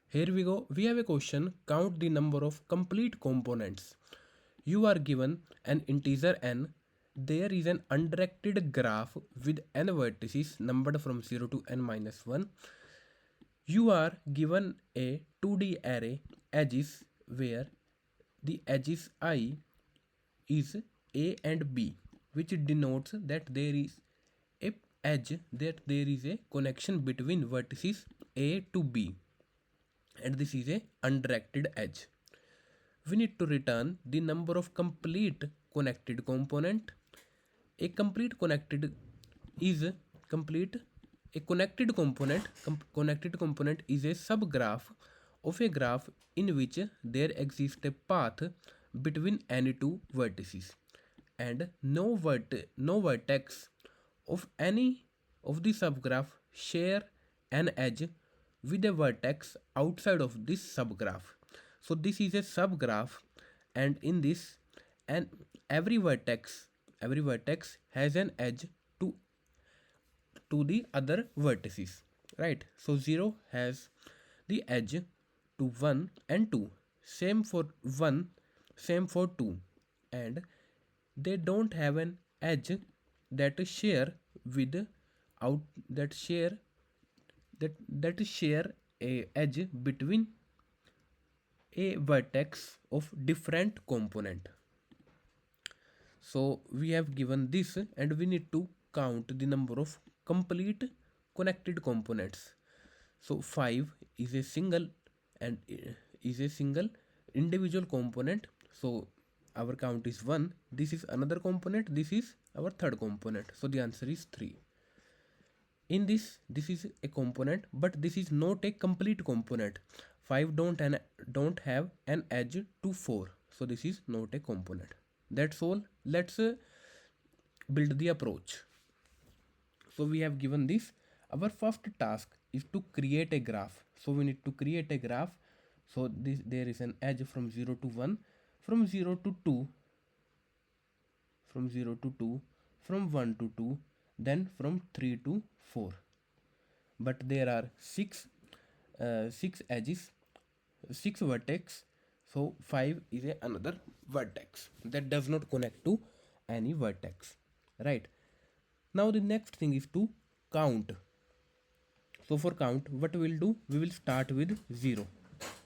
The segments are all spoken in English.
Here we go. We have a question. Count the number of complete components. You are given an integer n. There is an undirected graph with n vertices numbered from 0 to n minus 1. You are given a 2D array edges where the edges I is A and B, which denotes that there is a edge, that there is a connection between vertices A to B, and this is a undirected edge. We need to return the number of complete connected component. A complete connected is complete a connected component is a subgraph of a graph in which there exists a path between any two vertices, and no vertex of any of the subgraph share an edge with a vertex outside of this subgraph. So this is a subgraph, and in this, and every vertex has an edge to the other vertices, right? So 0 has the edge to 1 and 2, same for 1, same for 2, and they don't have an edge that share with out that share a edge between a vertex of different component. So we have given this, and we need to count the number of complete connected components. So 5 is a single and is a single individual component. So our count is 1. This is another component. This is our third component. So the answer is 3. In this is a component, but this is not a complete component. 5 don't have an edge to 4. So this is not a component. That's all. Let's build the approach. So we have given this. Our first task is to create a graph. So we need to create a graph. So this, there is an edge from 0 to 1, from 0 to 2, from 0 to 2, from 1 to 2, then from 3 to 4. But there are six edges, 6 vertex. So 5 is another vertex that does not connect to any vertex, right? Now the next thing is to count. So for count, what we will do, we will start with 0.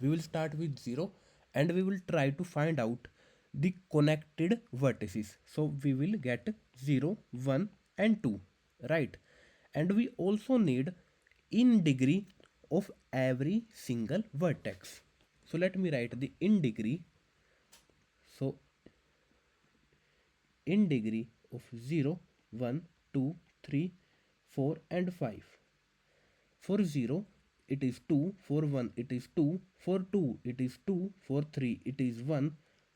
We will start with 0, and we will try to find out the connected vertices. So we will get 0, 1 and 2, right? And we also need in degree of every single vertex. So let me write the in degree. So in degree of 0, 1, 2, 3, 4 and 5. For 0 it is 2, for 1 it is 2, for 2 it is 2, for 3 it is 1,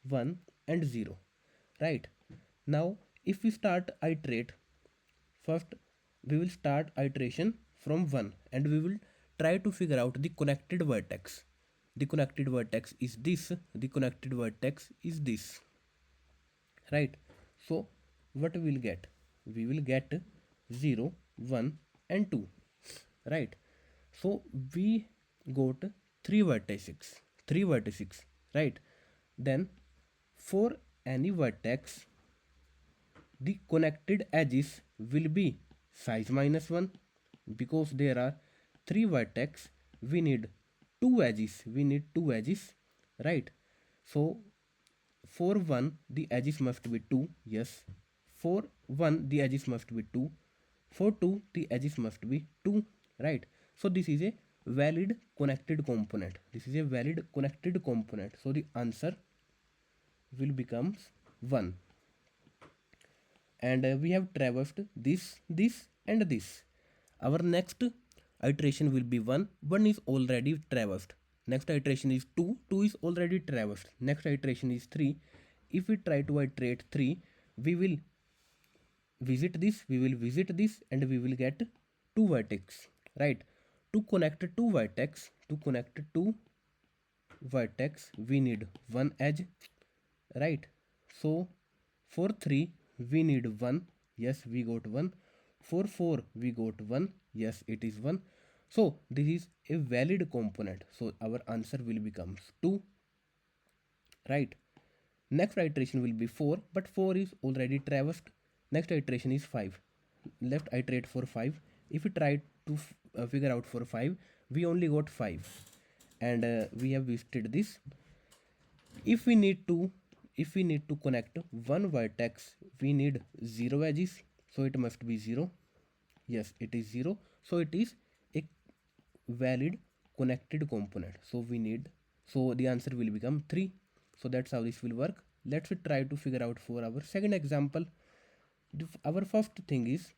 1 and 0, right? Now if we start iterate, first we will start iteration from 1, and we will try to figure out the connected vertex. The connected vertex is this, the connected vertex is this, right? So what we will get? We will get 0, 1 and 2, right? So we got 3 vertices, right? Then for any vertex, the connected edges will be size minus 1, because there are 3 vertex. We need 2 edges, right? So for 1 the edges must be 2, yes. For 1 the edges must be 2, for 2 the edges must be 2, right? So this is a valid connected component. This is a valid connected component. So the answer will becomes 1. And we have traversed this and this. Our next iteration will be 1 is already traversed. Next iteration is 2 is already traversed. Next iteration is 3. If we try to iterate 3, we will visit this, and we will get 2 vertex, right? To connect 2 vertex, we need 1 edge, right? So for 3 we need 1, yes, we got 1. For 4 we got 1, yes, it is 1. So this is a valid component, so our answer will becomes 2, right? Next iteration will be 4, but 4 is already traversed. Next iteration is 5. Let's iterate for 5. If we try to figure out for 5, we only got 5, and we have visited this. If we need to connect one vertex, we need 0 edges, so it must be 0. Yes, it is 0, so it is a valid connected component. So the answer will become 3. So that's how this will work. Let's try to figure out for our second example. Our first thing is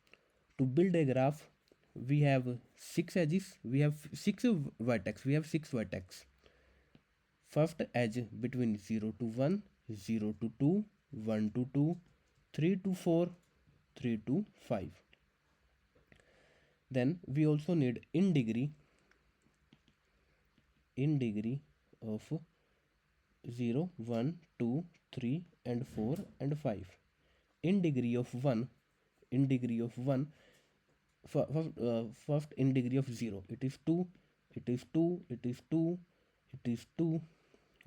to build a graph. We have 6 edges, we have 6 vertex, we have 6 vertex. First edge between 0 to 1, 0 to 2, 1 to 2, 3 to 4, 3 to 5. Then we also need in degree of 0, 1, 2, 3 and 4 and 5. In degree of 1, first in degree of 0, it is 2, it is 2, it is 2, it is 2,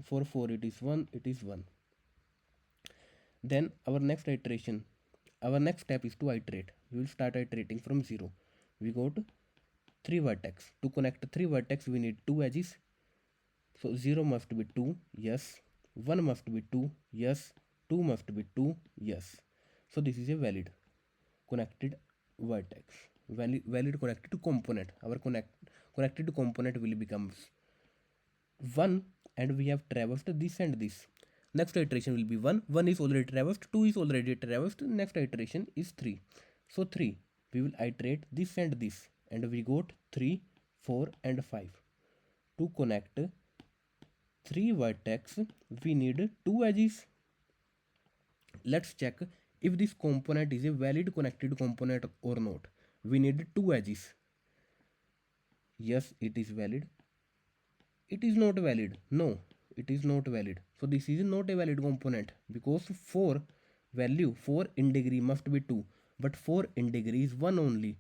for 4 it is 1, it is 1. Then our next step is to iterate. We will start iterating from 0. We go to 3 vertex. To connect 3 vertex, we need 2 edges. So 0 must be 2, yes. 1 must be 2, yes. 2 must be 2, yes. So this is a valid connected vertex, valid connected component. Our connected component will becomes 1, and we have traversed this and this. Next iteration will be 1. 1 is already traversed, 2 is already traversed. Next iteration is 3. So 3, we will iterate this and this, and we got 3, 4 and 5. To connect 3 vertex, we need 2 edges. Let's check if this component is a valid connected component or not. We need 2 edges. Yes, it is valid. It is not valid. No, it is not valid. So this is not a valid component, because 4 in degree must be 2, but 4 in degree is 1 only.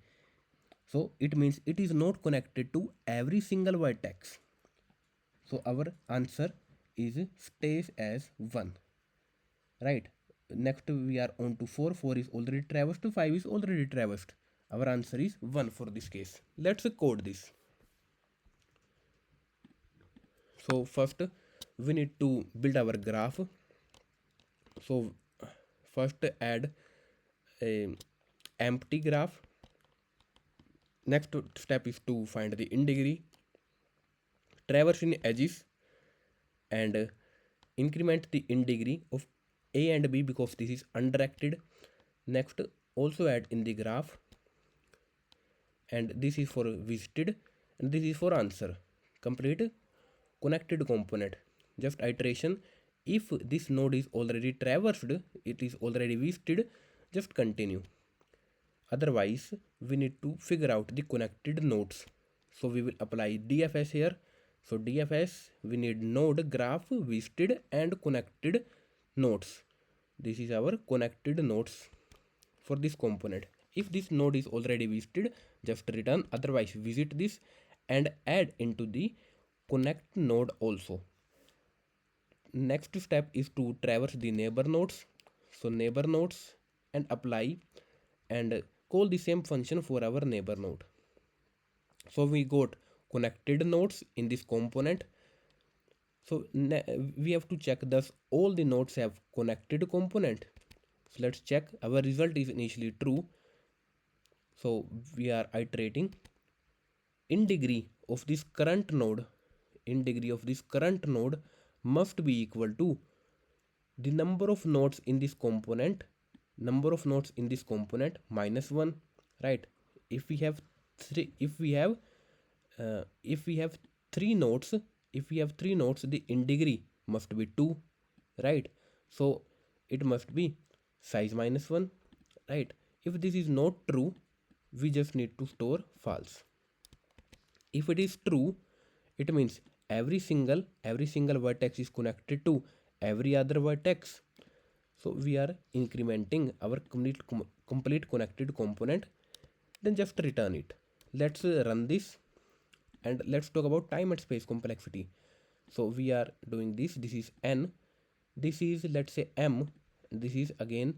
So it means it is not connected to every single vertex. So our answer is stays as 1, right? Next we are on to 4. 4 is already traversed, 5 is already traversed. Our answer is 1 for this case. Let's code this. So first we need to build our graph. So first add a empty graph. Next step is to find the in degree, traverse in edges, and increment the in degree of a and b, because this is undirected. Next also add in the graph, and this is for visited and this is for answer. Complete connected component. Just iteration. If this node is already traversed, it is already visited, just continue. Otherwise we need to figure out the connected nodes. So we will apply DFS here. So DFS, we need node, graph, visited and connected nodes. This is our connected nodes for this component. If this node is already visited, just return, otherwise visit this and add into the connect node also. Next step is to traverse the neighbor nodes. So neighbor nodes, and apply and call the same function for our neighbor node. So we got connected nodes in this component. So we have to check does all the nodes have connected component. So let's check. Our result is initially true. So we are iterating in degree of this current node. In degree of this current node must be equal to the number of nodes in this component, minus 1, right? If we have three nodes, the in degree must be 2, right? So it must be size minus 1, right? If this is not true, we just need to store false. If it is true, it means every single vertex is connected to every other vertex. So we are incrementing our complete connected component. Then just return it. Let's run this. And let's talk about time and space complexity. So we are doing this is n, this is, let's say, m, this is again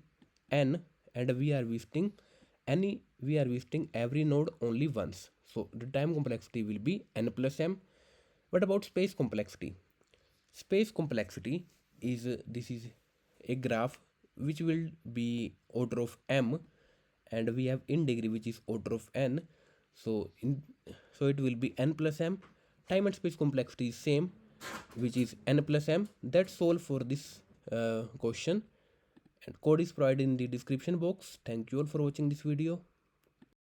n, and we are visiting every node only once. So the time complexity will be n plus m. What about space complexity? Space complexity is, this is a graph which will be order of m, and we have in degree which is order of n. So it will be n plus m. Time and space complexity is same, which is n plus m. That's all for this question, and code is provided in the description box. Thank you all for watching this video.